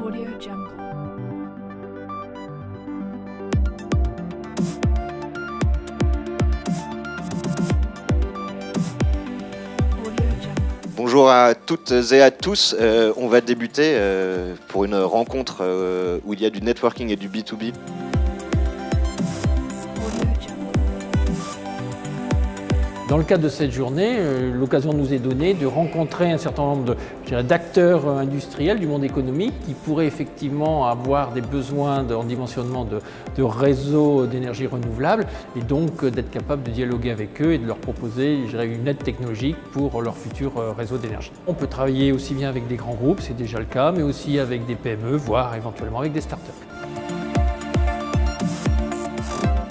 AudioJungle. Bonjour à toutes et à tous. On va débuter pour une rencontre où il y a du networking et du B2B. Dans le cadre de cette journée, l'occasion nous est donnée de rencontrer un certain nombre d'acteurs industriels du monde économique qui pourraient effectivement avoir des besoins en dimensionnement de réseaux d'énergie renouvelable et donc d'être capable de dialoguer avec eux et de leur proposer une aide technologique pour leur futur réseau d'énergie. On peut travailler aussi bien avec des grands groupes, c'est déjà le cas, mais aussi avec des PME, voire éventuellement avec des startups.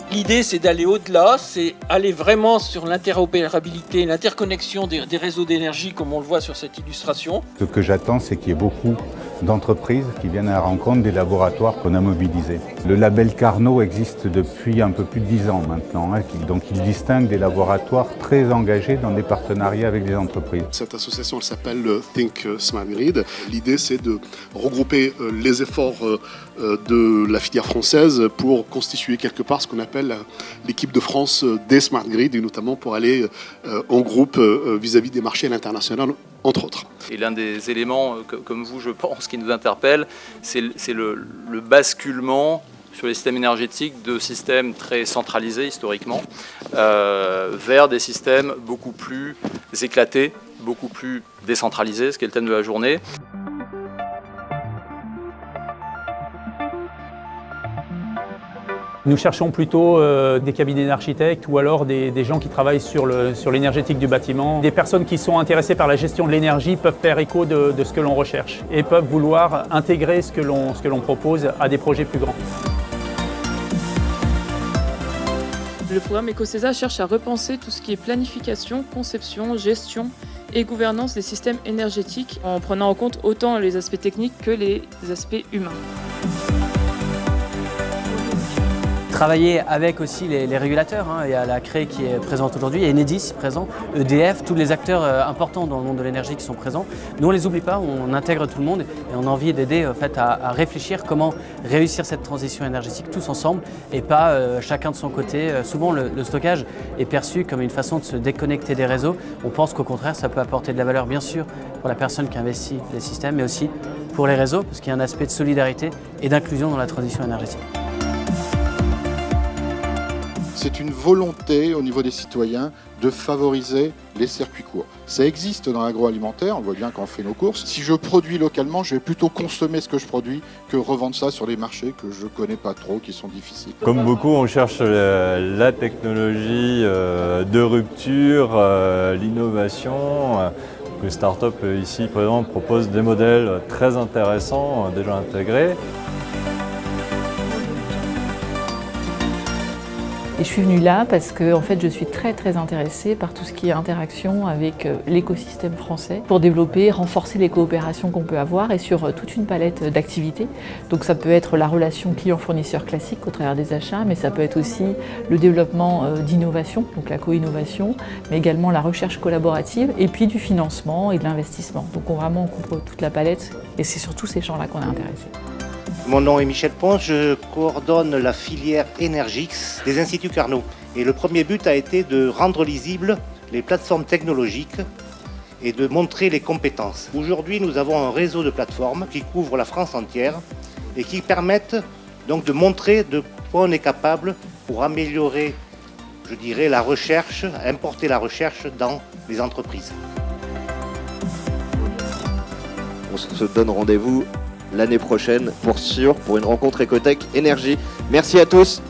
L'idée, c'est d'aller au-delà, c'est aller vraiment sur l'interopérabilité, l'interconnexion des réseaux d'énergie, comme on le voit sur cette illustration. Ce que j'attends, c'est qu'il y ait beaucoup d'entreprises qui viennent à la rencontre des laboratoires qu'on a mobilisés. Le label Carnot existe depuis un peu plus de 10 ans maintenant, donc il distingue des laboratoires très engagés dans des partenariats avec des entreprises. Cette association, elle s'appelle Think Smart Grid. L'idée, c'est de regrouper les efforts de la filière française pour constituer quelque part ce qu'on appelle l'équipe de France des Smart Grid, et notamment pour aller en groupe vis-à-vis des marchés à l'international, entre autres. Et l'un des éléments, comme vous, je pense, qui nous interpelle, c'est le basculement sur les systèmes énergétiques de systèmes très centralisés historiquement vers des systèmes beaucoup plus éclatés, beaucoup plus décentralisés, ce qui est le thème de la journée. Nous cherchons plutôt des cabinets d'architectes ou alors des gens qui travaillent sur l'énergétique du bâtiment. Des personnes qui sont intéressées par la gestion de l'énergie peuvent faire écho de ce que l'on recherche et peuvent vouloir intégrer ce que l'on propose à des projets plus grands. Le programme EcoCESA cherche à repenser tout ce qui est planification, conception, gestion et gouvernance des systèmes énergétiques en prenant en compte autant les aspects techniques que les aspects humains. Travailler avec aussi les régulateurs, il y a la CRE qui est présente aujourd'hui, il y a Enedis présent, EDF, tous les acteurs importants dans le monde de l'énergie qui sont présents. Nous on ne les oublie pas, on intègre tout le monde et on a envie d'aider à réfléchir comment réussir cette transition énergétique tous ensemble et pas chacun de son côté. Souvent le stockage est perçu comme une façon de se déconnecter des réseaux. On pense qu'au contraire ça peut apporter de la valeur bien sûr pour la personne qui investit les systèmes mais aussi pour les réseaux parce qu'il y a un aspect de solidarité et d'inclusion dans la transition énergétique. C'est une volonté au niveau des citoyens de favoriser les circuits courts. Ça existe dans l'agroalimentaire, on voit bien quand on fait nos courses. Si je produis localement, je vais plutôt consommer ce que je produis que revendre ça sur les marchés que je ne connais pas trop, qui sont difficiles. Comme beaucoup, on cherche la technologie de rupture, l'innovation. Les startups ici présents proposent des modèles très intéressants, déjà intégrés. Et je suis venue là parce que en fait, je suis très intéressée par tout ce qui est interaction avec l'écosystème français pour développer, renforcer les coopérations qu'on peut avoir et sur toute une palette d'activités. Donc ça peut être la relation client-fournisseur classique au travers des achats, mais ça peut être aussi le développement d'innovation, donc la co-innovation, mais également la recherche collaborative et puis du financement et de l'investissement. Donc on couvre toute la palette et c'est sur tous ces champs-là qu'on est intéressé. Mon nom est Michel Ponce, je coordonne la filière Energix des Instituts Carnot. Et le premier but a été de rendre lisibles les plateformes technologiques et de montrer les compétences. Aujourd'hui, nous avons un réseau de plateformes qui couvre la France entière et qui permettent donc de montrer de quoi on est capable pour améliorer, je dirais, la recherche, importer la recherche dans les entreprises. On se donne rendez-vous l'année prochaine pour une rencontre Ecotech Énergie. Merci à tous.